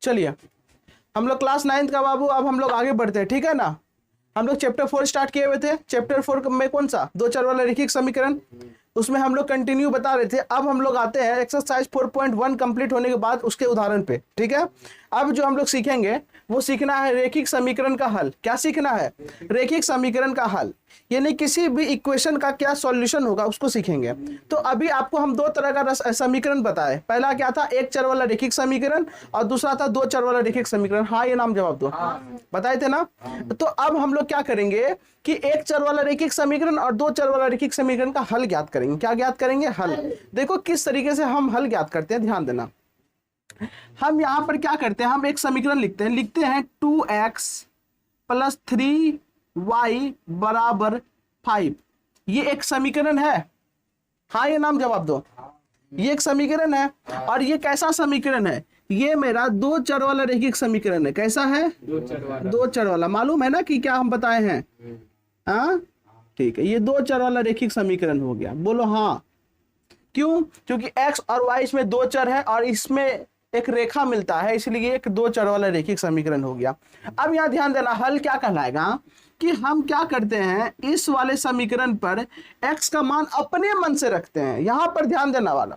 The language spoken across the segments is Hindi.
चलिए हम लोग क्लास 9th का बाबू, अब हम लोग आगे बढ़ते हैं, ठीक है ना। हम लोग चैप्टर 4 स्टार्ट किए हुए थे। चैप्टर 4 में कौन सा, दो चर वाला रैखिक समीकरण, उसमें हम लोग कंटिन्यू बता रहे थे। अब हम लोग आते हैं एक्सरसाइज 4.1 कंप्लीट होने के बाद उसके उदाहरण पे, ठीक है। अब जो हम लोग सीखेंगे वो सीखना है रैखिक समीकरण का हल। क्या सीखना है, रैखिक समीकरण का हल, यानी किसी भी इक्वेशन का क्या सॉल्यूशन होगा उसको सीखेंगे। तो अभी आपको हम दो तरह का समीकरण बताए। पहला क्या था, एक चर वाला रैखिक समीकरण, और दूसरा था दो चर वाला रैखिक समीकरण। हाँ ये नाम जवाब दो, बताए थे ना। तो अब हम लोग क्या करेंगे कि एक चर वाला रैखिक समीकरण और दो चर वाला रैखिक समीकरण का हल ज्ञात करेंगे। क्या ज्ञात करेंगे, हल। देखो किस तरीके से हम हल ज्ञात करते हैं, ध्यान देना। हम यहां पर क्या करते हैं, हम एक समीकरण लिखते हैं 2x + 3y = 5। ये एक समीकरण है। हाँ ये नाम जवाब दो, ये एक समीकरण है। और ये कैसा समीकरण है, ये मेरा दो चर वाला रैखिक समीकरण है। कैसा है, दो चर वाला। मालूम है ना कि क्या हम बताए हैं, हाँ ठीक है। ये दो चर वाला रैखिक समीकरण हो गया, बोलो हाँ। क्यों, क्योंकि x और y इसमें दो चर है और इसमें एक रेखा मिलता है, इसलिए एक दो चर वाला रैखिक समीकरण हो गया। अब यहां ध्यान देना, हल क्या कहलाएगा कि हम क्या करते हैं, इस वाले समीकरण पर x का मान अपने मन से रखते हैं। यहां पर ध्यान देना वाला,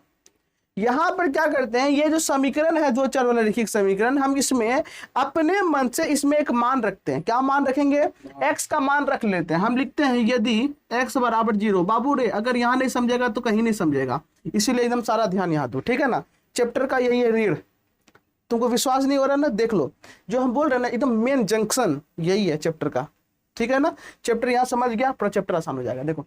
यहां पर क्या करते हैं, ये जो समीकरण है दो चर वाला रैखिक समीकरण, हम इसमें अपने मन से इसमें एक मान रखते हैं। क्या मान रखेंगे, x का मान रख लेते हैं। हम लिखते हैं यदि x = 0। बाबू रे अगर यहां नहीं समझेगा तो कहीं नहीं समझेगा, इसीलिए एकदम सारा ध्यान यहां दो, ठीक है ना। चैप्टर का यही है रीढ़। तुमको विश्वास नहीं हो रहा ना, देख लो जो हम बोल रहे हैं ना, एकदम मेन जंक्शन यही है चैप्टर का, ठीक है ना। चैप्टर यहां समझ गया, पूरा चैप्टर आसान हो जाएगा। देखो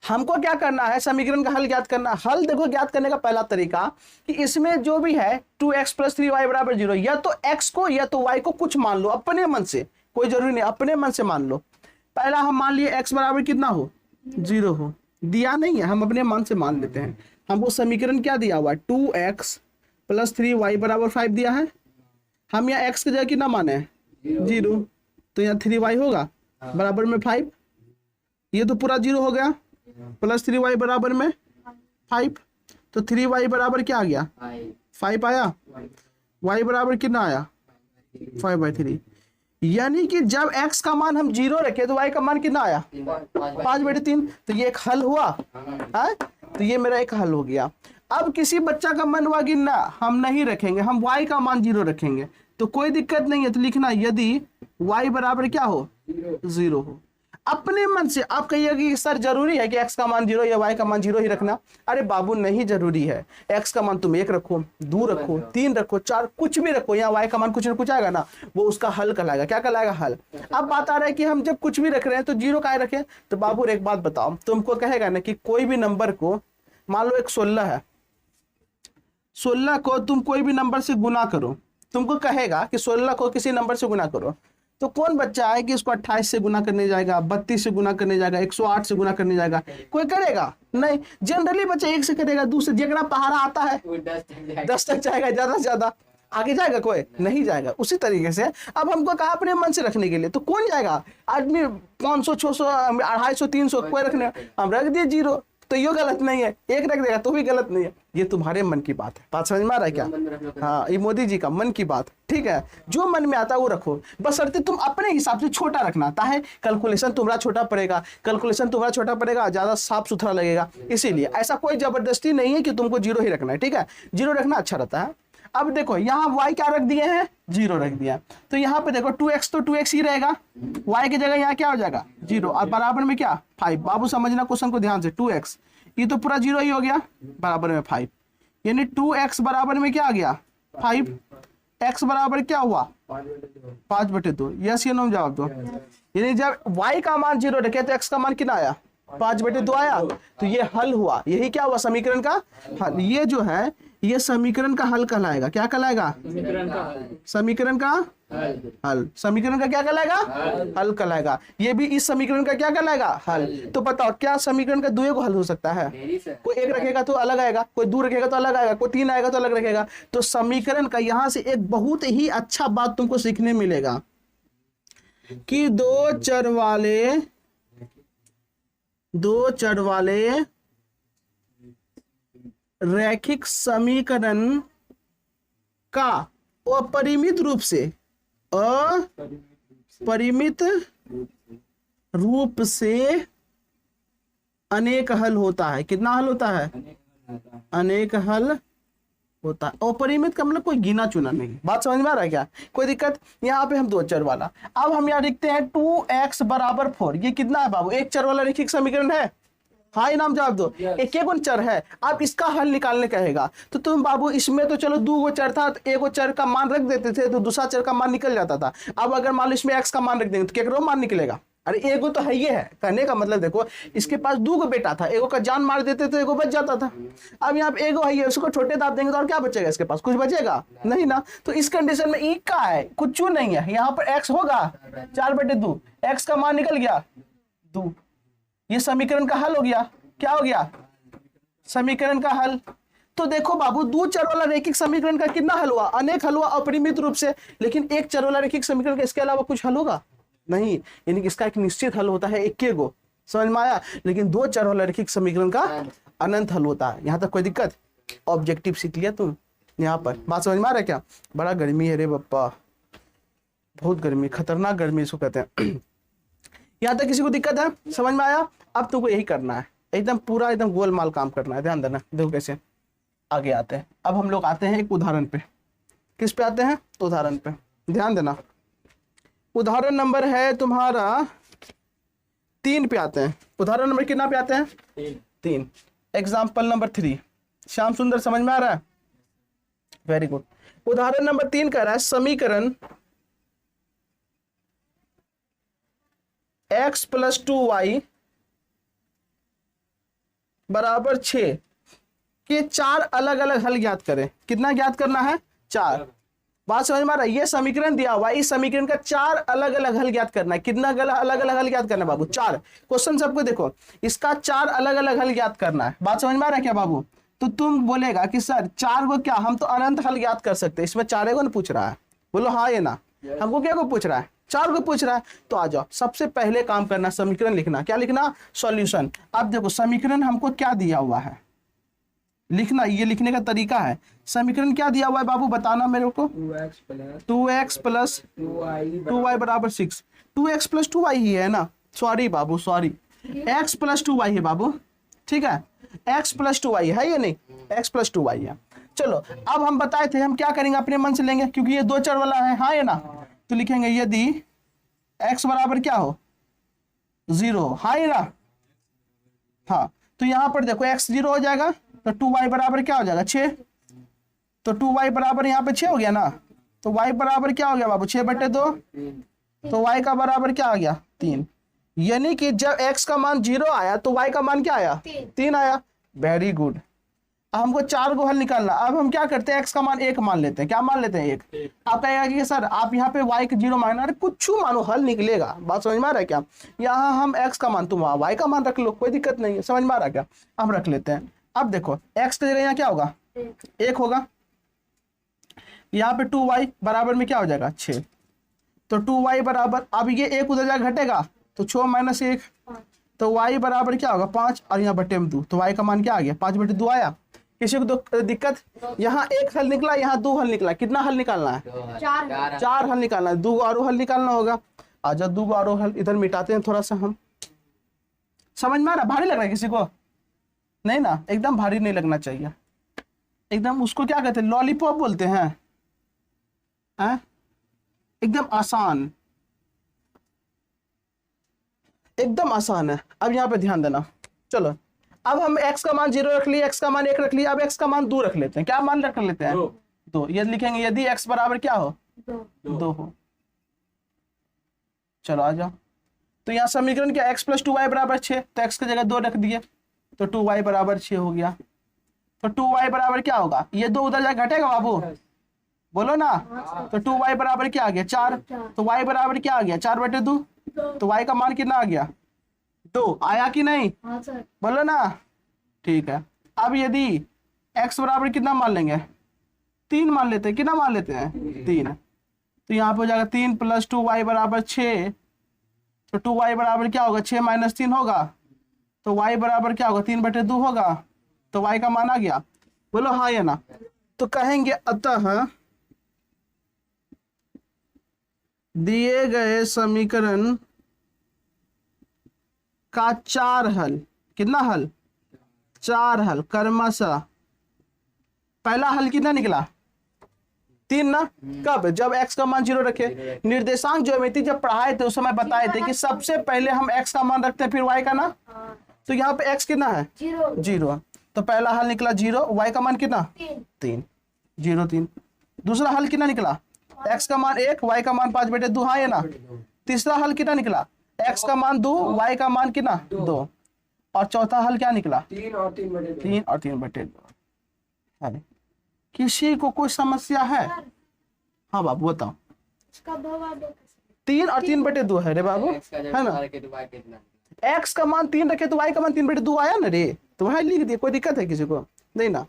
हमको क्या करना है, समीकरण का हल ज्ञात करना। हल देखो ज्ञात करने का पहला तरीका कि इसमें जो भी है 2x + 3y = 0, या तो x को या तो y को कुछ मान लो अपने मन से, कोई जरूरी नहीं, अपने मन से मान लो। पहला हम मान लिए x बराबर कितना हो, 0 हो। दिया नहीं है, हम अपने मन से मान लेते हैं। हमको समीकरण क्या दिया हुआ है, 2x + 3y = 5 दिया है। हम यहाँ x की जगह कितना माने, 0, तो यहाँ 3y होगा बराबर में 5। ये तो पूरा 0 हो गया, + 3y बराबर में 5, तो 3y बराबर क्या आ गया, 5 आया। y बराबर कितना आया, 5/3। यानी कि जब x का मान हम 0 रखे तो y का मान कितना आया, 5/3। तो ये एक हल हुआ है, तो ये मेरा एक हल हो गया। अब किसी बच्चा का मन हुआ गिनना, हम नहीं रखेंगे, हम y का मान 0 रखेंगे, तो कोई दिक्कत नहीं है। तो लिखना यदि y बराबर क्या हो, 0 हो। अपने मन से आप कहिए कि सर जरूरी है कि x का मान 0 या y का मान 0 ही रखना। अरे बाबू नहीं जरूरी है, x का मान तुम 1 रखो, 2 रखो, 3 रखो, 4 कुछ भी रखो, यहाँ y का मान कुछ ना कुछ आएगा ना, वो उसका हल कहलाएगा। क्या कहलाएगा, हल। अब बात आ रहा है कि हम जब कुछ भी रख रहे हैं तो 0 काहे रखें। तो बाबू एक बात बताओ, तुमको कहेगा ना कि कोई भी नंबर को, मान लो एक 16 है, 16 को तुम कोई भी नंबर से गुना करो, तुमको कहेगा कि 16 को किसी नंबर से गुना करो, तो कौन बच्चा है कि इसको 28 से गुना करने जाएगा, 32 से गुना करने जाएगा, 108 से गुना करने जाएगा, कोई करेगा नहीं। जनरली बच्चा 1 से करेगा, 2 से, जगरा पहाड़ा आता है 10 तक जाएगा, ज्यादा से ज्यादा आगे जाएगा, कोई नहीं जाएगा। उसी तरीके से अब हमको कहा अपने मन से रखने के लिए, तो कौन जाएगा आदमी 500, 600, 250, 300 कोई रखने, हम रख दिए 0, तो ये गलत नहीं है। 1 रख देगा तो भी गलत नहीं है। ये तुम्हारे मन की बात है, बात समझ में आ रहा है क्या, हाँ ये मोदी जी का मन की बात, ठीक है। जो मन में आता है वो रखो, बशर्ते तुम अपने हिसाब से छोटा रखना आता है। कैलकुलेशन तुम्हारा छोटा पड़ेगा, कैलकुलेशन तुम्हारा छोटा पड़ेगा, ज्यादा साफ सुथरा लगेगा, इसीलिए ऐसा कोई जबरदस्ती नहीं है कि तुमको 0 ही रखना है, ठीक है। 0 रखना अच्छा रहता है। अब देखो यहाँ y क्या रख दिए हैं, 0 रख दिया, तो यहाँ पे देखो 2x तो 2x ही रहेगा, y की जगह यहाँ क्या हो जाएगा, 0, और बराबर में क्या, 5। बाबू समझना क्वेश्चन को ध्यान से, 2x ये तो पूरा 0 ही हो गया, बराबर में 5, यानी 2x बराबर में क्या आ गया, 5। x बराबर क्या हुआ, 5/2। यस या नो जवाब दो। यानी जब y का मान 0 रखे तो x का मान कितना आया, 5/2 आया। तो ये हल हुआ, यही क्या हुआ, समीकरण का हल। ये जो है ये समीकरण का हल कहलाएगा। क्या कहलाएगा, समीकरण का हल। समीकरण का क्या कहलाएगा, हल कहलाएगा। ये भी इस समीकरण का क्या कहलाएगा, हल। तो बताओ क्या समीकरण का दुए को हल हो सकता है, कोई 1 रखेगा तो अलग आएगा, कोई 2 रखेगा तो अलग आएगा, कोई 3 आएगा तो अलग रखेगा। तो समीकरण का यहां से एक बहुत ही अच्छा बात तुमको सीखने मिलेगा कि दो चर वाले रैखिक समीकरण का अपरिमित रूप से, अपरिमित रूप से अनेक हल होता है। कितना हल होता है? अनेक हल होता है। अपरिमित का मतलब कोई गिना चुना नहीं। बात समझ में आ रहा है क्या? कोई दिक्कत? यहाँ पे हम दो चर वाला, अब हम यहाँ लिखते हैं 2x बराबर 4। ये कितना है बाबू? एक चर वाला रैखिक समीकरण है। हाँ या नाम जवाब दो। एक एक चर है, आप इसका हल निकालने कहेगा तो तुम बाबू इसमें तो चलो दो चर था तो एक चर का मान रख देते थे तो दूसरा चर का मान निकल जाता था। अब अगर मान लो इसमें x का मान रख देंगे तो क्या मान निकलेगा? अरे एगो तो है, ये है कहने का मतलब। देखो इसके पास दो बेटा था, एगो का जान मार देते तो एगो बच जाता था। अब यहाँ पे एगो है, उसको छोटे दांत देंगे तो और क्या बचेगा? इसके पास कुछ बचेगा नहीं ना। तो इस कंडीशन में ई का है, कुछ नहीं है। यहाँ पर x होगा 4/2, x का मान निकल गया 2। ये समीकरण का हल हो गया। क्या हो गया? समीकरण का हल। तो देखो बाबू, दो चर वाला रैखिक समीकरण का कितना हल हुआ? अनेक हल हुआ अपरिमित रूप से। लेकिन एक चर वाला रैखिक समीकरण का इसके अलावा कुछ हल होगा नहीं, यानी कि इसका एक निश्चित हल होता है एक गो। समझ में आया? लेकिन दो चर वाला रैखिक समीकरण का अनंत हल होता है। यहां तक कोई दिक्कत? ऑब्जेक्टिव सीख लिया तुम यहाँ पर। बात समझ में आ रहा है क्या? बड़ा गर्मी है रे बप्पा, बहुत गर्मी, खतरनाक गर्मी इसको कहते हैं। यहाँ तक किसी को दिक्कत है? समझ में आया? अब तुमको यही करना है, एकदम पूरा एकदम गोलमाल काम करना है। ध्यान देना। देखो कैसे आगे आते हैं। अब हम लोग आते हैं एक उदाहरण पे। किस पे आते हैं? उदाहरण पे। ध्यान देना। उदाहरण नंबर है तुम्हारा 3 पे आते हैं। उदाहरण नंबर कितना पे आते हैं? 3। Example number 3। श्याम सुंदर समझ में आ रहा है? Very good. उदाहरण नंबर 3 कह रहा है समीकरण x + 2y बराबर 6 के 4 अलग अलग हल ज्ञात करें। कितना ज्ञात करना है? 4। बात समझ में आ रहा है? ये समीकरण दिया हुआ, इस समीकरण का 4 अलग अलग हल ज्ञात करना है। कितना अलग अलग हल ज्ञात करना है बाबू? 4। क्वेश्चन सबको देखो, इसका 4 अलग अलग हल ज्ञात करना है। बात समझ में आ रहा है क्या बाबू? तो तुम बोलेगा कि सर 4 को क्या हम तो अनंत हल ज्ञात कर सकते हैं, इसमें 4 को पूछ रहा है। बोलो हाँ या ना? हमको क्या को पूछ रहा है? 4 को पूछ रहा है। तो आ जाओ, सबसे पहले काम करना समीकरण लिखना। क्या लिखना? सॉल्यूशन। अब देखो समीकरण हमको क्या दिया हुआ है लिखना, ये लिखने का तरीका है। समीकरण क्या दिया हुआ है बाबू? बताना मेरे को। 2x + 2y बराबर 6। 2x + 2y ही है ना? सॉरी बाबू, सॉरी, x + 2y है बाबू। ठीक है, x + 2y है या नहीं? x + 2y है। चलो अब हम बताए थे हम क्या करेंगे, अपने मन से लेंगे क्योंकि ये दो चर वाला है। हाँ या ना? तो लिखेंगे यदि x बराबर क्या हो? 0। हाँ या ना? हाँ, तो यहां पर देखो x 0 हो जाएगा तो 2y बराबर क्या हो जाएगा? 6। तो 2y बराबर यहाँ पे 6 हो गया ना? तो y बराबर क्या हो गया बाबू? 6/2। तो y का बराबर क्या आ गया? 3। यानी कि जब x का मान 0 आया तो y का मान क्या आया? 3 आया। Very good. हमको 4 को हल निकालना। अब हम क्या करते हैं? x का मान 1 मान लेते हैं। क्या मान लेते हैं? 1। आप कहेगा कि सर आप यहाँ पे y का 0 मानना, अरे कुछ मानो हल निकलेगा। बात समझ में आ रहा है क्या? यहाँ हम x का मान, तुम y का मान रख लो, कोई दिक्कत नहीं है। समझ में आ रहा है क्या? हम रख लेते हैं। अब देखो x की जगह यहाँ क्या होगा? 1 होगा। यहाँ पे 2y बराबर में क्या हो जाएगा? 6। तो 2y बराबर, अब ये 1 उधर जाकर घटेगा तो 6 - 1, तो y बराबर क्या होगा? 5 और यहाँ बटे में 2, तो y का मान क्या आ गया? 5/2 आया। किसी को दिक्कत? यहाँ 1 हल निकला, यहाँ 2 हल निकला। कितना हल निकालना है? 4 हल निकालना है। 2 और हल निकालना होगा। आजा 2 और हल इधर मिटाते हैं थोड़ा सा हम। समझ में आ रहा? भारी लग रहा है किसी को? नहीं ना, एकदम भारी नहीं लगना चाहिए। एकदम उसको क्या कहते हैं? लॉलीपॉप बोलते हैं। एकदम आसान, एकदम आसान है। अब यहाँ पे ध्यान देना। चलो अब हम x का मान 0 रख लिया, x का मान 1 रख लिया। अब x का मान 2 रख लेते हैं। क्या मान रख लेते हैं? 2। ये लिखेंगे यदि x बराबर क्या हो? 2 हो। चलो आ जाओ। तो यहाँ समीकरण क्या? x + 2y बराबर 6, तो x की जगह 2 रख दिए तो 2y बराबर 6 हो गया। तो 2y बराबर क्या होगा? ये 2 उधर जाकर घटेगा बाबू, बोलो ना। तो 2y बराबर क्या आ गया? 4। तो y बराबर क्या आ गया? 4/2। तो y का मान कितना आ गया? 2 आया कि नहीं? बोलो ना। ठीक है। अब यदि x बराबर कितना मान लेंगे? 3 मान लेते हैं। कितना मान लेते हैं? 3। तो यहाँ पे हो जाएगा 3 + 2y बराबर 6। तो 2y बराबर क्या होगा? 6 - 3 होगा। तो y बराबर क्या होगा? 3/2 होगा। तो y का मान आ गया। बोलो हाँ या ना? तो कहेंगे अतः दिए गए समीकरण का 4 हल, कितना हल, 4 हल क्रमशः, पहला हल कितना निकला 3 ना। कब, जब x का मान 0 रखे। निर्देशांक ज्योमेट्री जब पढ़ाए थे उस समय बताए थे कि सबसे पहले हम x का मान रखते हैं फिर y का ना। तो यहाँ पे x कितना है 0, तो पहला हल निकला 0, y का मान कितना 3, 0 3। दूसरा हल कितना निकला x का मान 1, y का मान 5/2, हाँ ये ना। तीसरा हल कितना निकला x का मान 2, y का मान कितना 2। और चौथा हल क्या निकला 3 और 3/2। किसी को कोई समस्या है? हाँ बाबू बताओ। 3 और 3/2 है रे बाबू, है ना। x का मान 3 रखे तो y का मान 3/2 आया ना रे, तो वहां लिख दिया। कोई दिक्कत है किसी को? नहीं ना,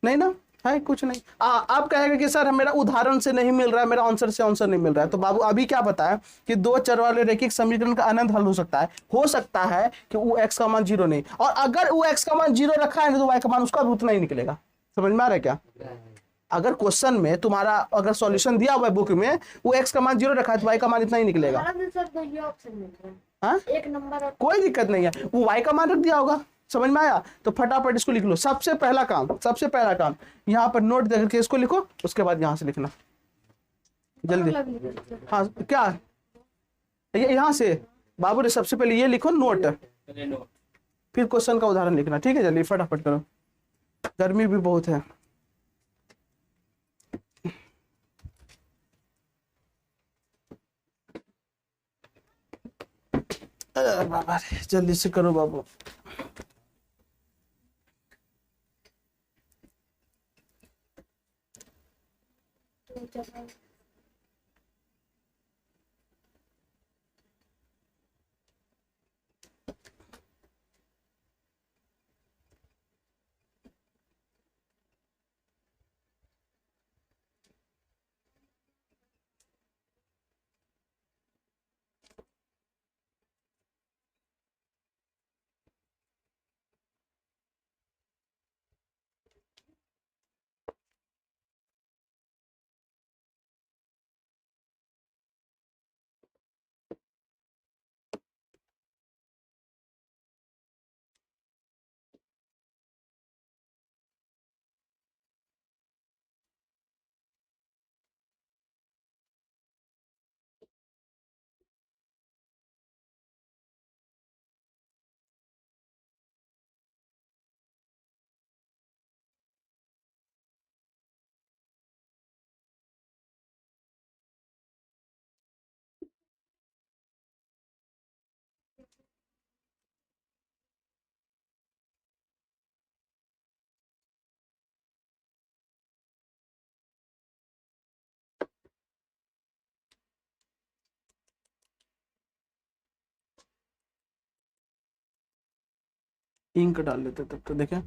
नहीं ना, है कुछ नहीं। आप कहेगा कि सर मेरा उदाहरण से नहीं मिल रहा है, मेरा आंसर से आंसर नहीं मिल रहा है। तो बाबू अभी क्या बताया कि 2 चर वाले रैखिक समीकरण का अनंत हल हो सकता है। कि वो x का मान 0 नहीं, और अगर वो x का मान 0 रखा है तो y का मान उसका भी उतना ही निकलेगा। समझ में आ रहा है क्या? अगर क्वेश्चन में तुम्हारा अगर सॉल्यूशन दिया हुआ है बुक में, वो x का मान 0 रखा है तो y का मान इतना ही निकलेगा। हाँ? एक नंबर, कोई दिक्कत नहीं है, वो y का मान रख दिया होगा। समझ में आया? तो फटाफट इसको लिख लो। सबसे पहला काम यहाँ पर नोट करके इसको लिखो, उसके बाद यहाँ से लिखना जल्दी। हाँ क्या, यहाँ से बाबू ने सबसे पहले ये लिखो नोट, फिर क्वेश्चन का उदाहरण लिखना। ठीक है, जल्दी फटाफट करो, गर्मी भी बहुत है। बाबा जल्दी से करो बाबू। इंक डाल लेते तब तो देखें।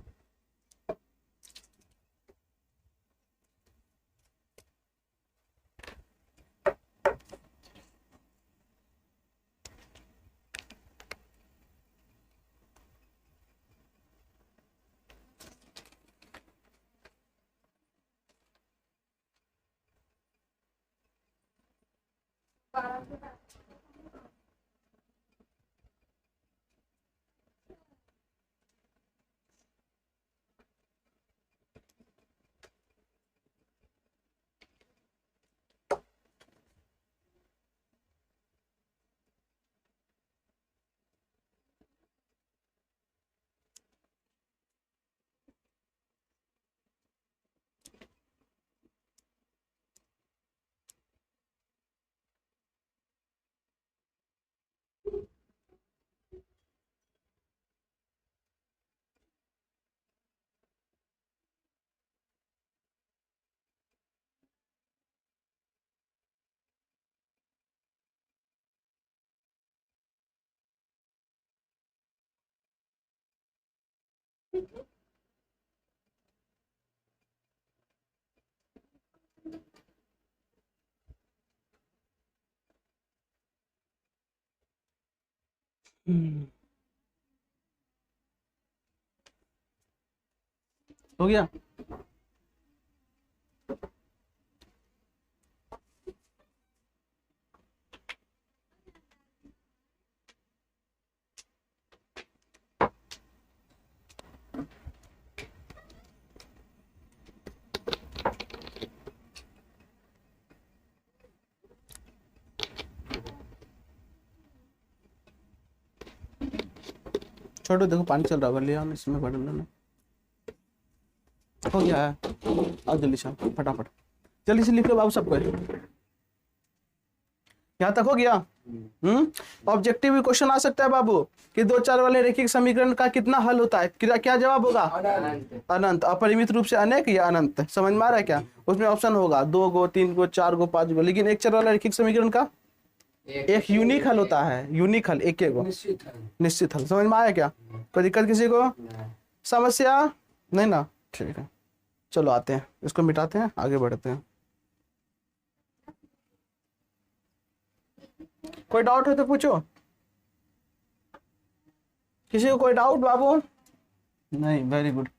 हो गया। छोड़ो, देखो पानी चल रहा होगा, ले आओ इसमें भर लेना। हो गया है, आओ जल्दी से फटाफट, जल्दी से लिख लो बाबू सबको। यहाँ तक हो गया। ऑब्जेक्टिव क्वेश्चन आ सकता है बाबू कि 2 4 वाले रैखिक समीकरण का कितना हल होता है, क्या जवाब होगा? अनंत। अपरिमित रूप से अनेक या अनंत, समझ में आ रहा है क्या? उसमें ऑप्शन होगा 2 गो, 3 गो, 4 गो, 5 गो, लेकिन एक चर वाला रैखिक समीकरण का एक यूनिक हल होता है। यूनिक हल, एक गो निश्चित हल। समझ में आया क्या? कोई दिक्कत किसी को? समस्या नहीं ना? ठीक है, चलो आते हैं, इसको मिटाते हैं, आगे बढ़ते हैं। कोई डाउट हो तो पूछो। किसी को कोई डाउट बाबू? नहीं, वेरी गुड।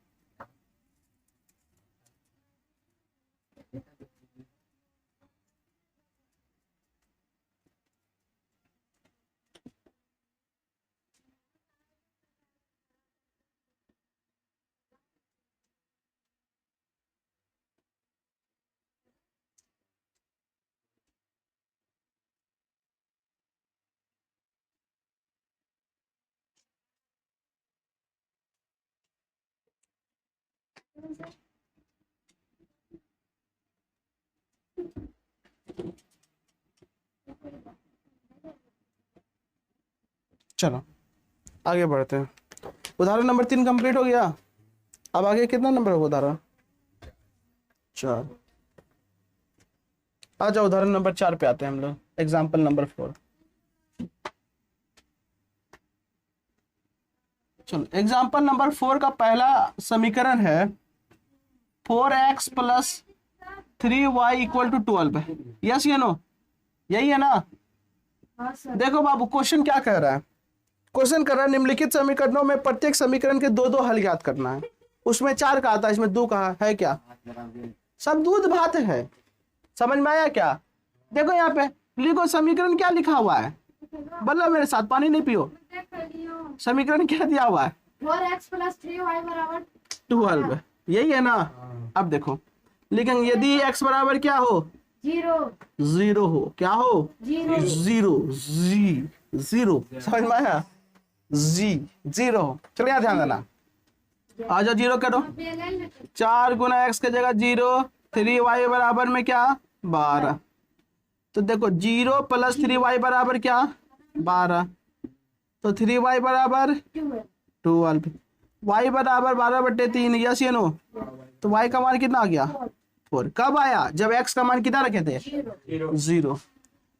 चलो आगे बढ़ते हैं। उदाहरण नंबर 3 कंप्लीट हो गया। अब आगे कितना नंबर होगा? उदाहरण 4। आ जाओ, उदाहरण नंबर 4 पे आते हैं हम लोग। Example number 4। चलो, एग्जाम्पल नंबर 4 का पहला समीकरण है 4x + 3y = 12। यस या नो? यही है ना? देखो बाबू, क्वेश्चन क्या कह रहा है? क्वेश्चन कर रहा है निम्नलिखित समीकरणों में प्रत्येक समीकरण के 2 हल ज्ञात करना है। उसमें 4 कहा था, इसमें 2 कहा है। क्या सब दूध भात है? समझ में आया क्या? देखो यहाँ पे लिखो, समीकरण क्या लिखा हुआ है? बोलो मेरे साथ, पानी नहीं पियो। समीकरण क्या दिया हुआ है? 4x + 3y = 12। यही है ना? अब देखो लिखेंगे, यदि x बराबर क्या हो? 0 हो। क्या हो? 0। समझ में आया? 0 हो। चलो यहाँ ध्यान देना, आ जाओ 0 करो। 4 गुना x के जगह 0, 3y बराबर में क्या? 12। तो देखो 0 + 3y बराबर क्या? 12। तो 3y बराबर 12, y बराबर 12/3। यस या नो? तो y का मान कितना आ गया? 4। कब आया? जब x का मान कितना रखे थे? 0।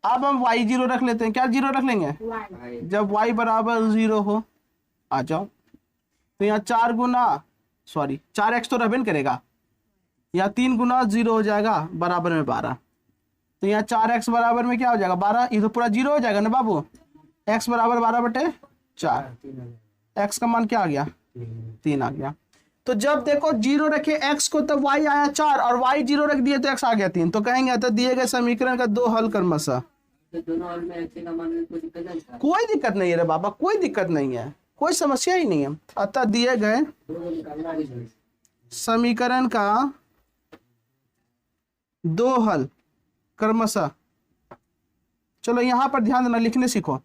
अब हम y 0 रख लेते हैं। क्या 0 रख लेंगे? जब y बराबर 0 हो। आ जाओ, तो यहाँ 4x तो रहबे करेगा, या 3 गुना 0 हो जाएगा बराबर में 12। तो यहाँ 4x बराबर में क्या हो जाएगा? 12। ये तो पूरा 0 हो जाएगा ना बाबू। x बराबर 12/4। x का मान क्या आ गया? 3 आ गया। तो जब देखो 0 रखे x को, तो y आया 4, और y 0 रख दिए तो x आ गया 3। तो कहेंगे अतः दिए गए समीकरण का 2 हल क्रमशः। कोई दिक्कत नहीं है रे बाबा, कोई दिक्कत नहीं है, कोई समस्या ही नहीं है। अतः दिए गए समीकरण का 2 हल क्रमशः। चलो यहाँ पर ध्यान देना, लिखने सीखो।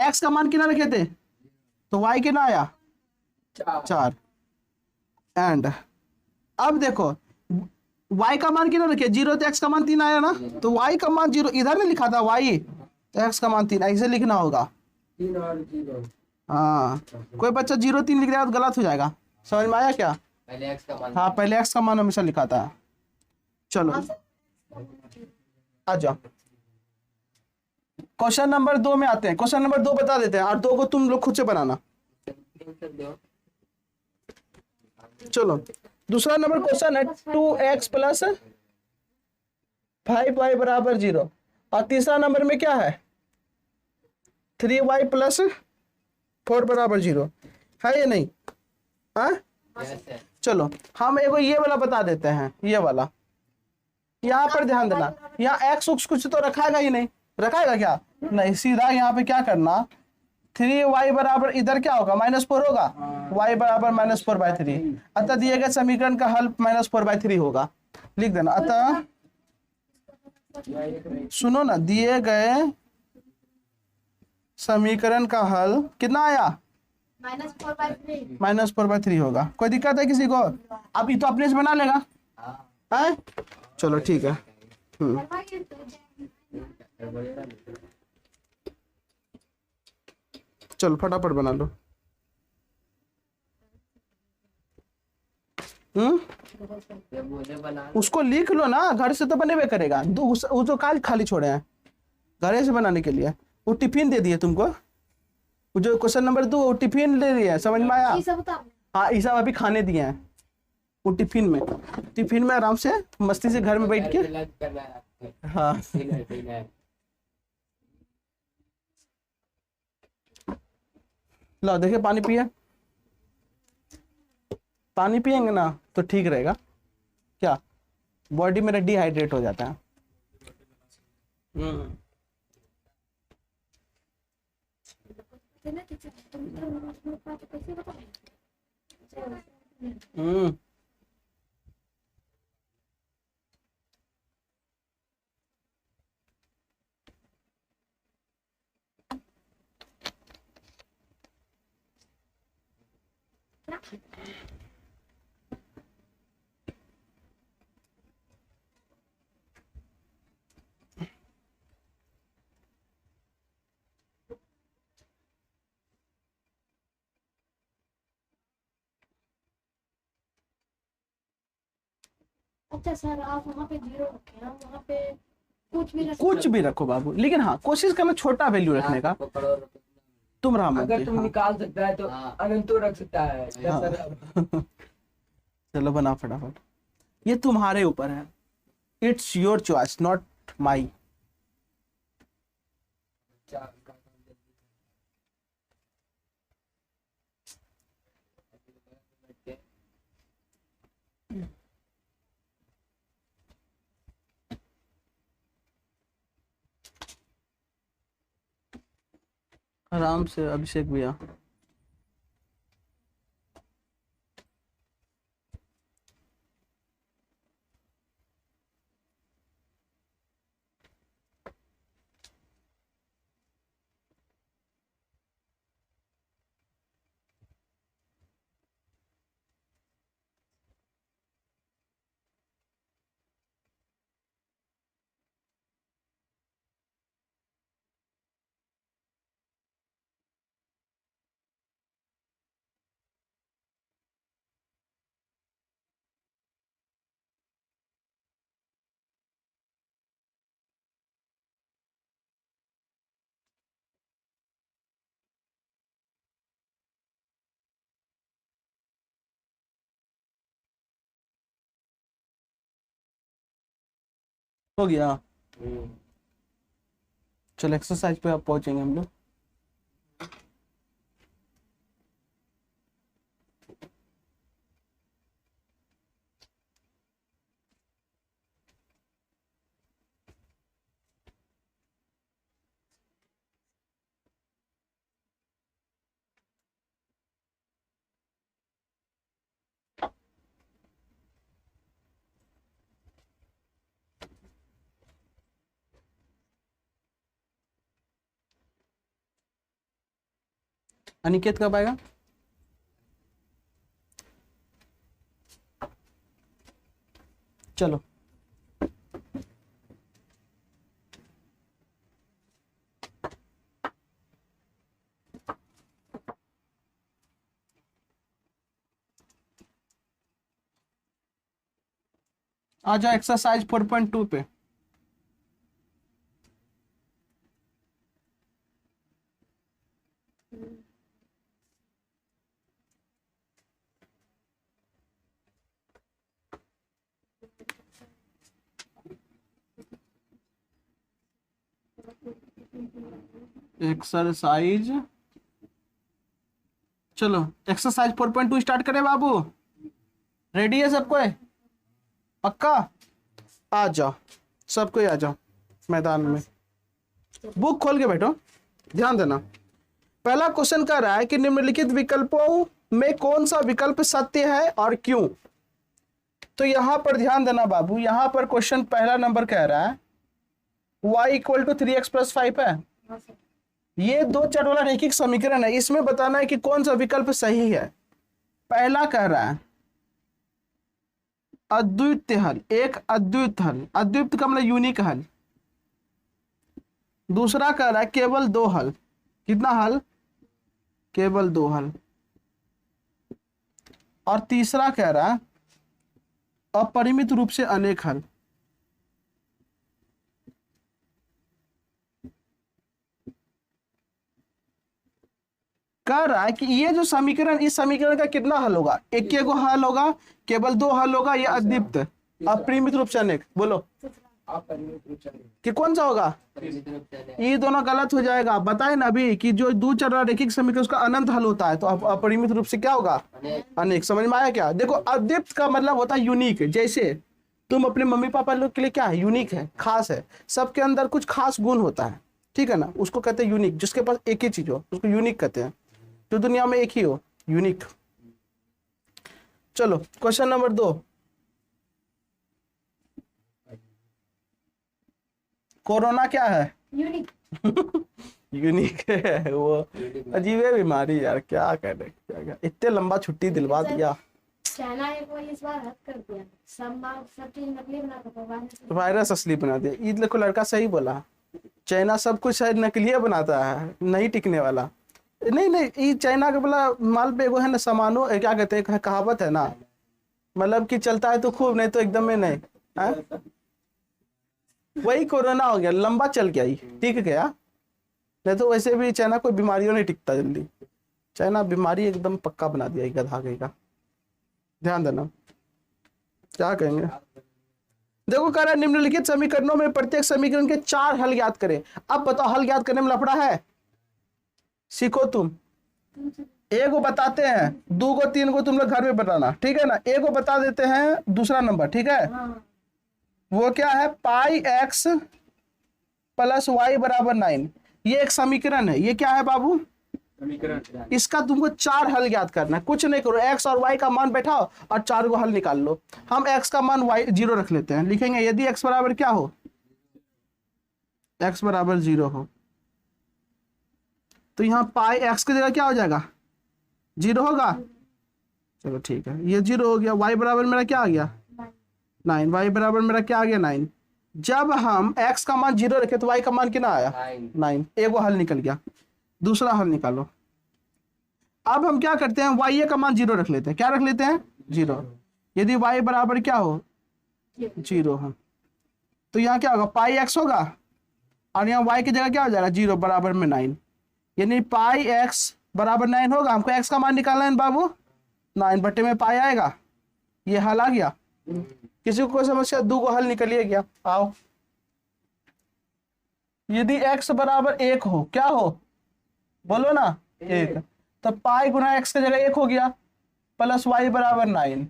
x का मान कितना रखे थे? तो y कितना आया? 4। एंड अब देखो y का मान कितना रखे? 0। तो x का मान 3 आया ना? तो y का मान 0 इधर नहीं लिखा था y, तो x का मान 3 ऐसे लिखना होगा। 3 और 0। हाँ, कोई बच्चा 0 3 लिख रहा है तो गलत हो जाएगा। समझ में आया क्या? पहले x का मान। हाँ, पहले x का मान हमेशा लिखा था। चलो आ जाओ, क्वेश्चन नंबर 2 में आते हैं। क्वेश्चन नंबर 2 बता देते हैं, और 2 को तुम लोग खुद से बनाना। चलो, दूसरा नंबर क्वेश्चन है 2x + 5y = 0। और तीसरा नंबर में क्या है? 3y + 4 = 0 है या नहीं? हाँ, चलो हम एगो ये वाला बता देते हैं। ये वाला यहाँ पर ध्यान देना, यहाँ x उक्स कुछ तो रखाएगा ही नहीं। रखाएगा क्या? नहीं, सीधा यहाँ पे क्या करना, 3y बराबर इधर क्या होगा? -4 होगा। y बराबर -4/3। अतः दिए गए समीकरण का हल -4/3 होगा। लिख देना। अतः सुनो ना, दिए गए समीकरण का हल कितना आया? -4/3 -4/3 होगा। कोई दिक्कत है किसी को? अब ये तो अपने से बना लेगा। हैं? चलो ठीक है। चलो फटाफट बना लो। उसको लिख लो ना, घर से तो बनेबे करेगा। वो तो काल खाली छोड़े हैं घर से बनाने के लिए। वो टिफिन दे दिए तुमको, वो जो क्वेश्चन नंबर 2 वो टिफिन दे दिए, समझ में आया? हाँ ये सब अभी खाने दिए हैं वो टिफिन में आराम से मस्ती से घर में बैठ के। हाँ लो देखिए, पानी पिए, पानी पिएंगे ना तो ठीक रहेगा। क्या बॉडी मेरा डिहाइड्रेट हो जाता है। हम्म अच्छा सर, आप वहाँ पे 0 रखे हैं, वहाँ पे कुछ भी रखो बाबू, लेकिन हाँ कोशिश करना छोटा वैल्यू रखने का। तुम राम अगर तुम हाँ। निकाल सकता है तो अनंत तो रख सकता है। हाँ। चलो बना फटाफट, ये तुम्हारे ऊपर है। It's your choice not my. आराम से अभिषेक भैया। हो गया। चलो एक्सरसाइज पे अब पहुंचेंगे हम लोग। अनिकेत कब आएगा? चलो आ जाओ एक्सरसाइज 4.2 पे। एक्सरसाइज, चलो एक्सरसाइज 4.2 स्टार्ट करें बाबू। रेडी है सबको? पक्का? आ जाओ सबको, आ जाओ मैदान में। बुक खोल के बैठो, ध्यान देना। पहला क्वेश्चन कह रहा है कि निम्नलिखित विकल्पों में कौन सा विकल्प सत्य है और क्यों। तो यहां पर ध्यान देना बाबू, यहां पर क्वेश्चन पहला नंबर कह रहा है y = 3x + 5 है। ये दो चर वाला रैखिक समीकरण है, इसमें बताना है कि कौन सा विकल्प सही है। पहला कह रहा है अद्वितीय हल, एक अद्वितीय हल, अद्वितीय का मतलब यूनिक हल। दूसरा कह रहा है केवल दो हल, कितना हल? केवल दो हल। और तीसरा कह रहा है अपरिमित रूप से अनेक हल। कह रहा है कि ये जो समीकरण, इस समीकरण का कितना हल होगा? एक के को हल होगा, केवल दो हल होगा, या अद्वितीय, अपरिमित रूप से अनेक? बोलो अपरिमित रूप से कि कौन सा होगा? ये दोनों गलत हो जाएगा। बताए ना अभी कि जो दो चर रैखिक समीकरण उसका अनंत हल होता है, तो अपरिमित रूप से क्या होगा? अनेक। समझ में आया क्या? देखो अद्वितीय का मतलब होता है यूनिक। जैसे तुम अपने मम्मी पापा लोग के लिए क्या है? यूनिक है, खास है। सबके अंदर कुछ खास गुण होता है, ठीक है ना, उसको कहते हैं यूनिक। जिसके पास एक ही चीज हो उसको यूनिक कहते हैं, जो दुनिया में एक ही हो, यूनिक। चलो क्वेश्चन नंबर 2। कोरोना क्या है? यूनिक। यूनिक है। वो अजीब है बीमारी यार, क्या कहने, क्या इतने लंबा छुट्टी दिलवा दिया। चाइना एक बार इस बार हद कर दिया, सब चीज नकली बना कर वायरस असली बना दिया। ईद को लड़का सही बोला, चाइना सब कुछ शायद नकली बनाता है, नहीं टिकने वाला। नहीं नहीं, ये चाइना का बोला माल पे एगो है ना सामानो, क्या कहते हैं, कहावत है ना, मतलब कि चलता है तो खूब, नहीं तो एकदम में नहीं है? वही कोरोना हो गया, लंबा चल गया, ही टिक गया। नहीं तो वैसे भी चाइना कोई बीमारियों नहीं टिकता जल्दी। चाइना बीमारी एकदम पक्का बना दिया, गधा गई का। ध्यान देना, क्या कहेंगे? देखो कह रहा है निम्नलिखित समीकरणों में प्रत्येक समीकरण के 4 हल ज्ञात करें। अब बताओ हल ज्ञात करने में लफड़ा है? सीखो तुम। एक को बताते हैं, 2 को 3 को तुम लोग घर में बताना, ठीक है ना। एक को बता देते हैं दूसरा नंबर, ठीक है। वो क्या है? पाई एक्स प्लस वाई बराबर 9। ये एक समीकरण है। ये क्या है बाबू? समीकरण। इसका तुमको 4 हल ज्ञात करना है। कुछ नहीं करो, एक्स और वाई का मान बैठाओ और 4 को हल निकाल लो। हम एक्स का मान वाई 0 रख लेते हैं। लिखेंगे यदि एक्स बराबर क्या हो? एक्स बराबर 0 हो, तो यहाँ पाई एक्स की जगह क्या हो जाएगा? 0 होगा। चलो ठीक है, ये 0 हो गया। वाई बराबर मेरा क्या आ गया? 9। वाई बराबर मेरा क्या आ गया? 9। जब हम x का मान 0 रखे तो y का मान कितना आया? 9। एक वो हल निकल गया। दूसरा हल निकालो। अब हम क्या करते हैं, y का मान 0 रख लेते हैं। क्या रख लेते हैं? 0। यदि y बराबर क्या हो? 0 हो, तो यहाँ क्या होगा? पाई x होगा, और यहाँ y की जगह क्या हो जाएगा? 0 बराबर में 9। यानी पाई x बराबर 9 होगा। हमको x का मान निकालना है बाबू, 9 बटे में पाई आएगा। ये हल आ गया। किसी को कोई समस्या? 2 को हल निकलिए गया। आओ, यदि x बराबर 1 हो, क्या हो? बोलो ना, 1, तो पाई गुना x की जगह 1 हो गया, प्लस y बराबर 9।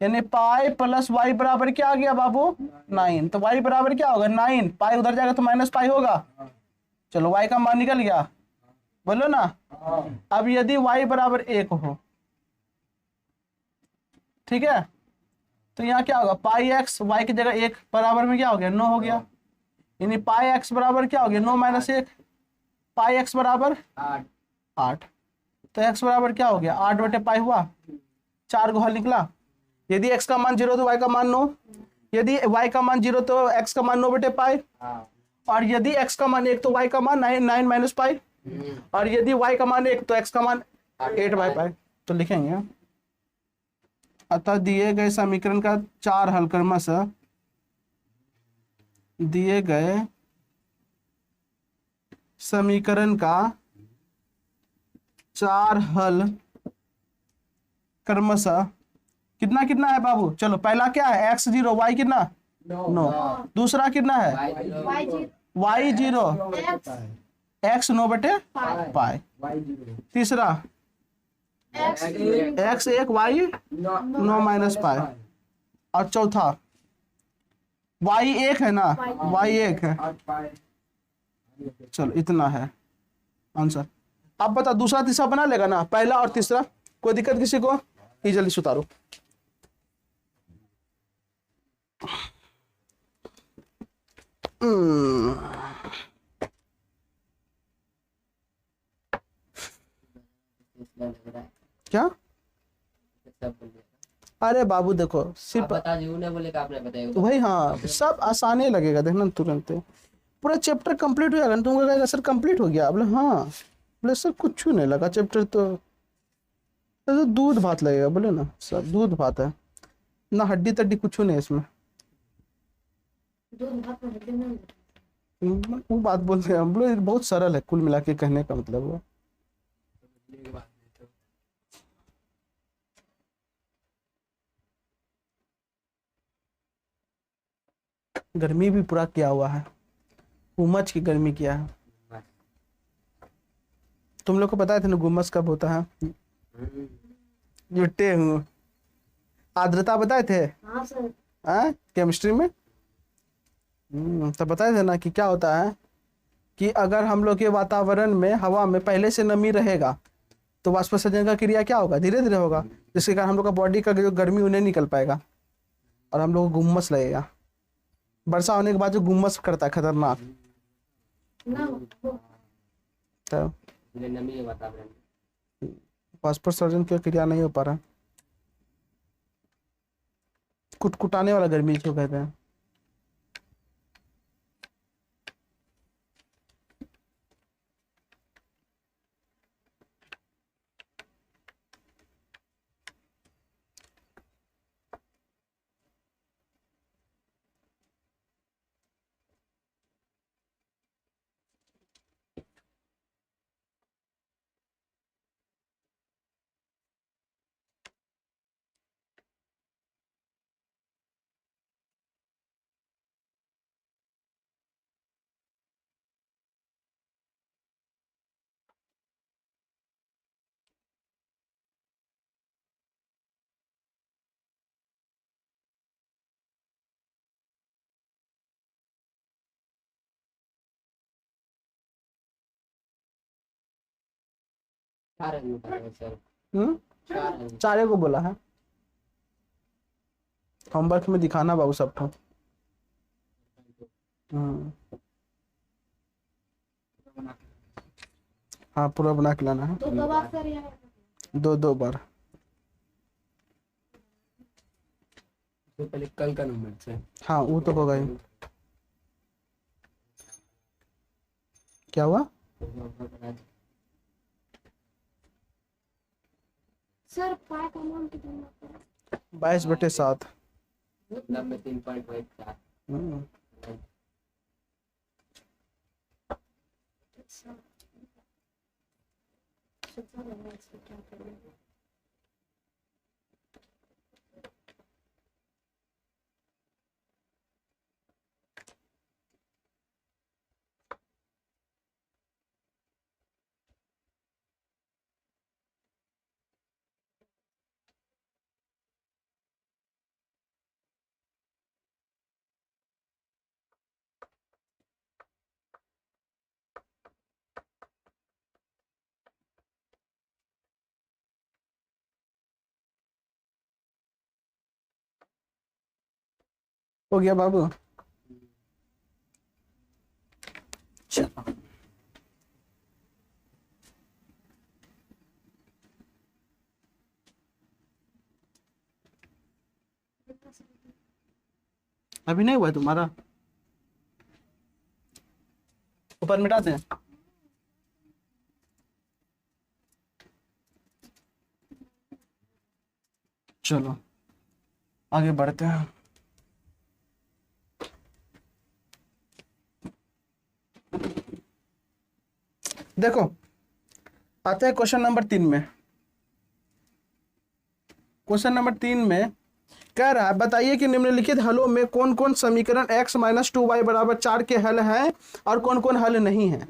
यानी पाई प्लस y बराबर क्या आ गया बाबू? 9। तो y बराबर क्या होगा? 9। पाई उधर जाएगा तो माइनस पाई होगा। चलो y का मान निकल गया, बोलो ना। अब यदि y बराबर 1 हो, ठीक है, तो यहाँ क्या होगा? पाई एक्स वाई की जगह 1 बराबर में क्या हो गया? 9 हो गया। यानी पाई एक्स बराबर क्या हो गया? 9 माइनस 1। पाई एक्स बराबर 8। तो एक्स बराबर क्या हो गया? 8 बटे पाई हुआ। 4 को हल निकला। यदि एक्स का मान 0 तो वाई का मान 9। यदि वाई का मान 0 तो एक्स का मान 9 बटे पाई। और यदि एक्स का मान 1 तो वाई का मान 9 माइनस पाई। और यदि वाई का मान 1 तो एक्स का मान 8 बाई पाई। तो लिखेंगे अतः दिए गए समीकरण का 4 हल क्रमशः दिए गए समीकरण का 4 हल क्रमशः कितना कितना है बाबू? चलो पहला क्या है? x 0, y कितना? 9। दूसरा कितना है? y 0, x 9 बटे पाई। तीसरा x 1, y 9 माइनस पाई। और चौथा y 1 है ना, y 1 है। चलो इतना है आंसर। अब बता, दूसरा तीसरा बना लेगा ना? पहला और तीसरा कोई दिक्कत किसी को? ये जल्दी से उतारो। क्या? सब बोल दिया। अरे बाबू देखो आप सिर्फ बता जी ने बोले कि आपने बताया तो भाई हाँ सब आसानी लगेगा देखना तुरंत पूरा चैप्टर कंप्लीट हो जाएगा। तुमको कहेगा सर कंप्लीट हो गया। बोले हाँ। बोले सर कुछ नहीं लगा चैप्टर तो दूध भात लगेगा। बोले ना सर दूध भात है ना हड्डी तड्डी कुछ नहीं इसमें। दूध भात में हड्डी नहीं होती। वो बात बोल रहे हैं हम लोग बहुत सरल है कुल मिला के कहने का मतलब वो। गर्मी भी पूरा किया हुआ है उमस की गर्मी किया है। तुम लोग को पता है थे ना गुम्मस कब होता है? जुट्टे हूँ आर्द्रता बताए थे हाँ सर। हाँ केमिस्ट्री में। तो बताए थे ना कि क्या होता है कि अगर हम लोग के वातावरण में हवा में पहले से नमी रहेगा तो वाष्पोत्सर्जन का क्रिया क्या होगा धीरे धीरे होगा जिसके कारण हम लोग का बॉडी का जो गर्मी उन्हें निकल पाएगा और हम लोग को गुम्मस लगेगा। वर्षा होने के बाद जो गुम्मस करता है खतरनाक। ना तो नमी है वातावरण में। वाष्पोत्सर्जन की क्रिया नहीं हो पा रहा। कुटकुटाने वाला गर्मी जो कहते हैं। चार रंग होता है सर। चार रंग। चारे को बोला है होमवर्क में दिखाना बाबू सबको। हाँ पूरा बना के लाना है तो कब आप सर यहाँ? दो बार। तो पहले कल का नंबर से। हाँ वो तो होगा ही। क्या हुआ? सर पाई का मान कितना होता है? 22/7। मतलब में 3.4। सुपर है इसको क्या करेंगे? हो गया बाबू। चलो अभी नहीं हुआ तुम्हारा ऊपर मिटा दें। चलो आगे बढ़ते हैं। देखो आते हैं क्वेश्चन नंबर 3 में। क्वेश्चन नंबर 3 में कह रहा है बताइए कि निम्नलिखित हलों में कौन कौन समीकरण x - 2y = 4 के हल हैं और कौन कौन हल नहीं है।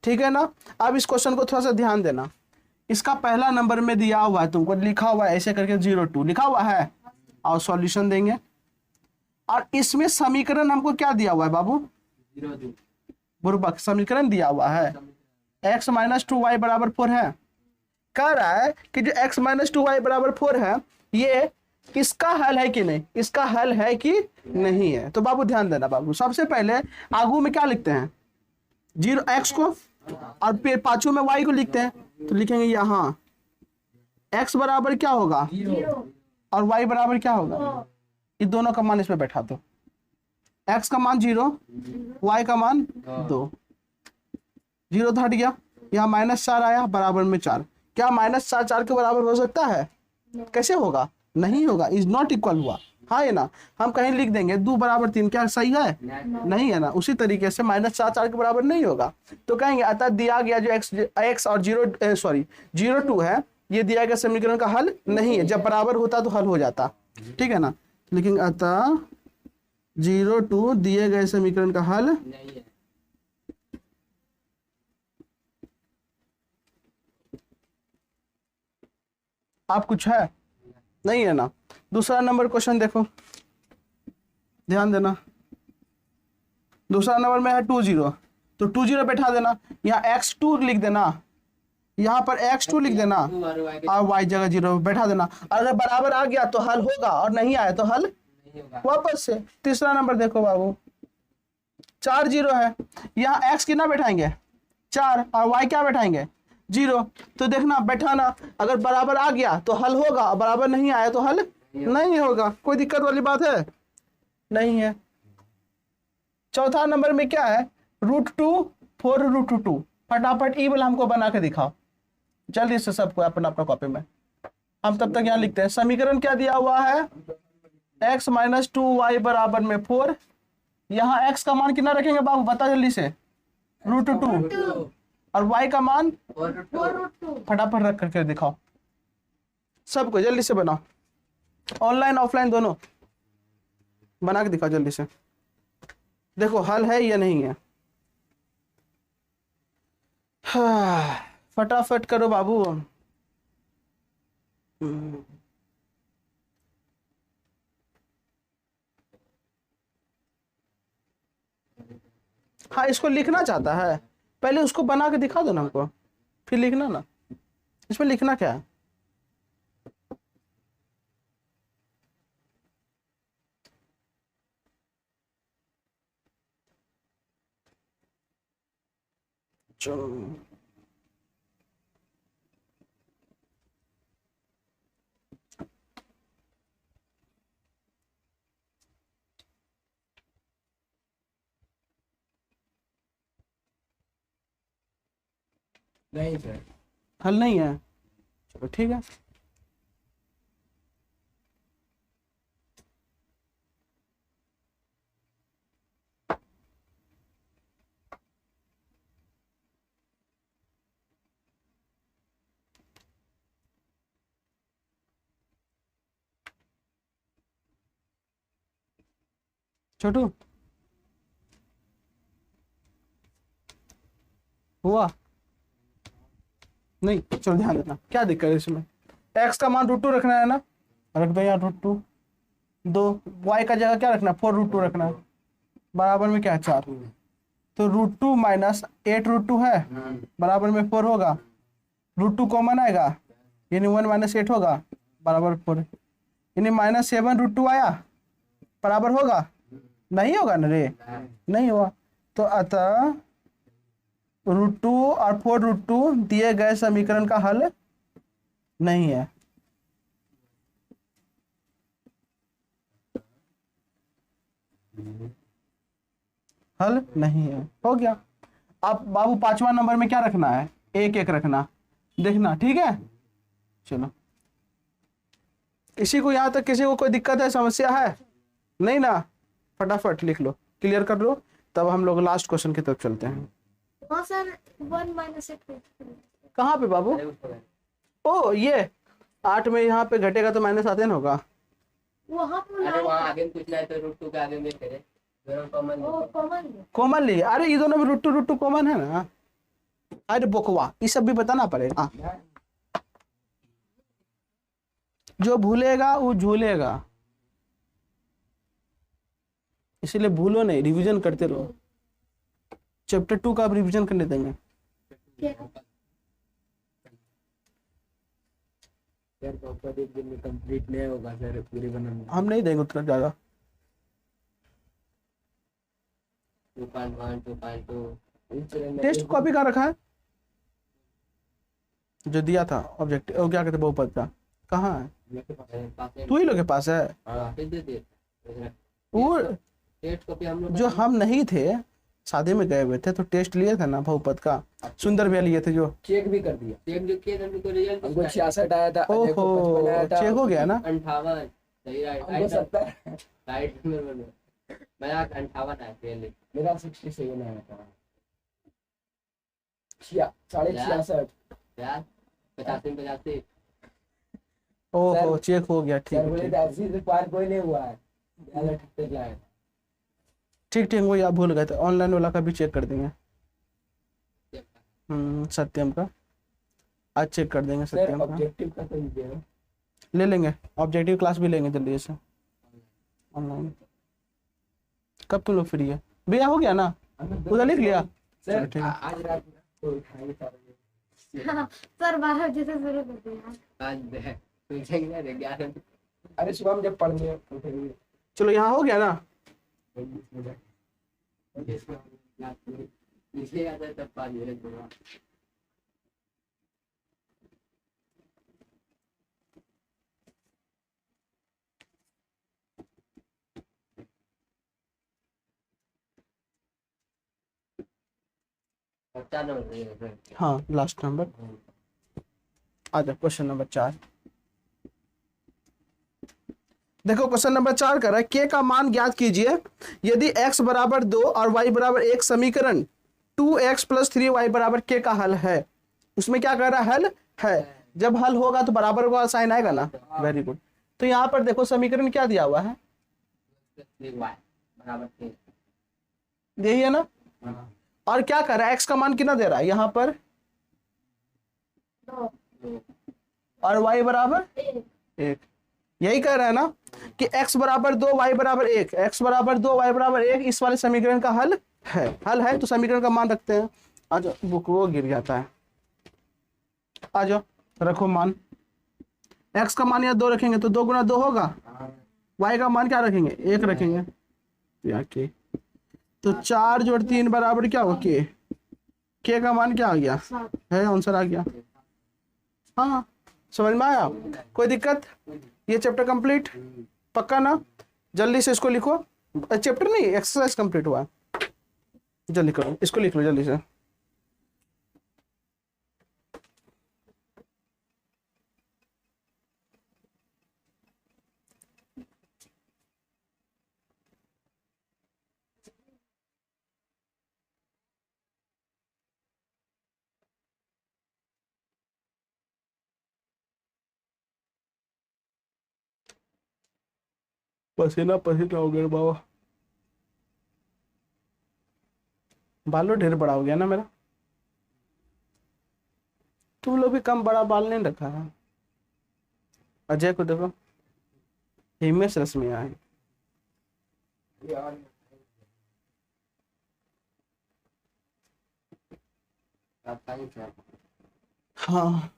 ठीक है ना। अब इस क्वेश्चन को थोड़ा सा ध्यान देना। इसका पहला नंबर में दिया हुआ है तुमको लिखा हुआ है ऐसे करके 0-2 लिखा हुआ है और सॉल्यूशन देंगे। और इसमें समीकरण हमको क्या दिया हुआ है बाबू? 0-2 बुर्बक समीकरण दिया हुआ है x - 2y = 4 है। कह रहा है कि जो x - 2y = 4 है ये इसका हल है कि नहीं, इसका हल है कि नहीं है। तो बाबू ध्यान देना बाबू। सबसे पहले आगू में क्या लिखते हैं 0 x को और फिर पाछू में y को लिखते हैं। तो लिखेंगे यहाँ x बराबर क्या होगा जीरो और y बराबर क्या होगा, दो इन दोनों का मान इसमें बैठा दो। x का मान 0, y का मान 2, 0 तो हट गया, यहाँ -4 आया बराबर में 4। क्या -4 4 के बराबर हो सकता है? कैसे होगा? नहीं होगा, इज नॉट इक्वल हुआ। हाँ है ना, हम कहीं लिख देंगे 2 बराबर 3, क्या सही है? नहीं है ना। उसी तरीके से -4 4 के बराबर नहीं होगा, तो कहेंगे अतः दिया गया जो x और 0 2 है, ये दिया गया समीकरण का हल नहीं है। जब बराबर होता तो हल हो जाता, ठीक है ना। लेकिन अतः 0 2 दिए गए समीकरण का हल नहीं है। आप कुछ है नहीं है ना। दूसरा नंबर क्वेश्चन देखो, ध्यान देना। दूसरा नंबर में है 2 0, तो 2 0 बैठा देना, यहाँ x2 लिख देना, यहाँ पर x2 लिख देना और y जगह 0 बैठा देना। अगर बराबर आ गया तो हल होगा और नहीं आया तो हल नहीं होगा। वापस से। तीसरा नंबर देखो बाबू, 4 0 है, यहाँ x कितना बैठाएंगे 4 और y क्या बैठाएंगे 0, तो देखना बैठाना, अगर बराबर आ गया तो हल होगा, बराबर नहीं आया तो हल नहीं होगा। कोई दिक्कत वाली बात है? नहीं है। चौथा नंबर में क्या है, √2 4√2। फटाफट ई वाला हमको बना के दिखाओ जल्दी से, सबको अपना अपना कॉपी में। हम तब तक यहाँ लिखते हैं, समीकरण क्या दिया हुआ है, x - 2y बराबर में 4। यहाँ x का मान कितना रखेंगे बाबू, बता जल्दी से, √2, और y का मान √2 फटाफट रख करके दिखाओ सबको, जल्दी से बनाओ, ऑनलाइन ऑफलाइन दोनों बना के दिखाओ जल्दी से। देखो हल है या नहीं है, हाँ, फटाफट करो बाबू। हाँ, इसको लिखना चाहता है, पहले उसको बना के दिखा दो ना हमको, फिर लिखना ना। इसमें लिखना क्या है, चलो नहीं सर। हल नहीं है, चलो ठीक है। छोटू हुआ नहीं, चलो ध्यान देना, क्या दिक्कत है इसमें। x का मान √2 रखना है ना, रख दो यहाँ √2, 2, y का जगह क्या रखना है 4√2 रखना है, बराबर में क्या है 4, तो √2 - 8√2 है बराबर में 4 होगा, √2 कॉमन आएगा यानी 1 - 8 होगा बराबर 4, यानी -7√2 आया बराबर होगा, नहीं होगा ना रे, नहीं हुआ। तो अतः √2 और 4√2 दिए गए समीकरण का हल नहीं है। हल नहीं है, हो गया। अब बाबू 5वां नंबर में क्या रखना है, 1 1 रखना, देखना ठीक है। चलो, किसी को यहाँ तक किसी को कोई दिक्कत है, समस्या है नहीं ना, फटाफट लिख लो, क्लियर कर लो, तब हम लोग लास्ट क्वेश्चन की तरफ चलते हैं। वहाँ सर 1 - 8 कहाँ पे बाबू, ओ ये 8 में यहाँ पे घटेगा तो माइनस आते ना होगा, वहाँ पर अरे वहाँ आगे में पूछना है तो √2 के आगे में करे, दोनों कॉमन वो कॉमन कॉमन ली, अरे ये दोनों में √2 कॉमन है ना, अरे बोकवा ये सब भी बताना पड़ेगा, जो भूलेगा वो झूलेगा, इसीलिए भूलो नहीं, रिवीजन करते रहो। चैप्टर 2 का अब रिवीजन करने देंगे। सर प्रॉपर एक दिन में कंप्लीट नहीं होगा सर, पूरी बनाना। हम नहीं देंगे उतना ज्यादा, 2.1 2.2 टेस्ट कॉपी कहाँ रखा है, जो दिया था ऑब्जेक्टिव, वो क्या कहते हैं बहुपद का, कहाँ है? मेरे पास पास है। तू ही लोग के पास है हाँ, दे दे दे। वो? टेस्ट कॉपी हम लोग जो हम नहीं थे, शादी में गए हुए थे तो टेस्ट लिए थे ना बहुपद का, सुंदर भैया लिए थे जो। चेक भी कर दिया। चेक जो किए थे हमको रिजल्ट हमको 66 आया था, अजय को ओहो 55 आया था। चेक हो गया ना? 58 सही राइट हमको 70, राइट में बोलो। मेरा 58 आया पहले। मेरा 67 आया था। 66.5 यार 85 85 ओहो चेक हो गया, ठीक सर है बोले ठीक थे 80 से पार कोई नहीं हुआ है, ज्यादा ठप्पे लाए। ठीक ठीक, वही आप भूल गए थे, ऑनलाइन वाला का भी चेक कर देंगे। सत्यम का आज चेक कर देंगे, सर सत्यम का ऑब्जेक्टिव का तो दे दो। ले लेंगे, ऑब्जेक्टिव क्लास भी लेंगे जल्दी से ऑनलाइन। कब तुम लोग फ्री है भैया? हो गया ना, उधर लिख लिया? चलो सर ठीक है। आज रात में तो उठाएंगे सारे। हाँ, सर 12 बजे से शुरू कर दिया। आज पूछेंगे रे 11। अरे सुबह में जब पढ़ने उठेंगे चलो यहाँ हो गया ना? 20 मिनट। इसलिए आता है तब 5 बजे पूरा। बच्चा ना होते हैं। हाँ लास्ट नंबर आ जाओ, क्वेश्चन नंबर 4। देखो क्वेश्चन नंबर 4 कर रहा है, के का मान ज्ञात कीजिए यदि x बराबर 2 और y बराबर 1 समीकरण 2x + 3y बराबर के का हल है। उसमें क्या कह रहा है? हल है। जब हल होगा तो बराबर का साइन आएगा ना? Very good. तो यहाँ पर देखो समीकरण क्या दिया हुआ है, बराबर 3 यही है ना? और क्या कर रहा है, x का मान कितना दे रहा है यहाँ पर, 2 और y बराबर 1। यही कह रहा है ना कि x बराबर 2 y बराबर 1, x बराबर 2 y बराबर 1 इस वाले समीकरण का हल है। हल है तो समीकरण का मान रखते हैं। आ जाओ, बुक वो गिर जाता है, आ जाओ रखो मान। x का मान यहाँ 2 रखेंगे तो 2 × 2 होगा, y का मान क्या रखेंगे? 1 रखेंगे या के, तो 4 + 3 बराबर क्या होगा? के का मान क्या आ गया 7। है, आंसर आ गया। हाँ समझ में आया? कोई दिक्कत? ये चैप्टर कंप्लीट पक्का ना? जल्दी से इसको लिखो, चैप्टर नहीं एक्सरसाइज कंप्लीट हुआ है, जल्दी करो इसको, लिख लो जल्दी से। पसीना पसीना हो गया बाबा, बालों ढेर बड़ा हो गया ना मेरा। तुम लोग भी कम बड़ा बाल नहीं रखा है। अजय को देखो, हिमेश रश्मिया है। हाँ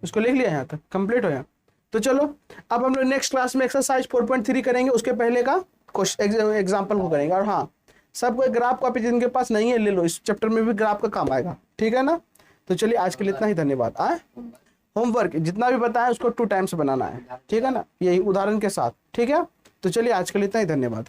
इसको लिख लिया, यहाँ तक कंप्लीट हो गया। तो चलो अब हम लोग नेक्स्ट क्लास में एक्सरसाइज 4.3 करेंगे, उसके पहले का एग्जाम्पल को करेंगे। और हाँ सबको एक ग्राफ कॉपी जिनके पास नहीं है ले लो, इस चैप्टर में भी ग्राफ का काम आएगा, ठीक है ना? तो चलिए आज के लिए इतना ही, धन्यवाद। आए होमवर्क जितना भी बताया उसको 2 टाइम्स बनाना है, ठीक है ना? यही उदाहरण के साथ, ठीक है? तो चलिए आज के लिए इतना ही, धन्यवाद।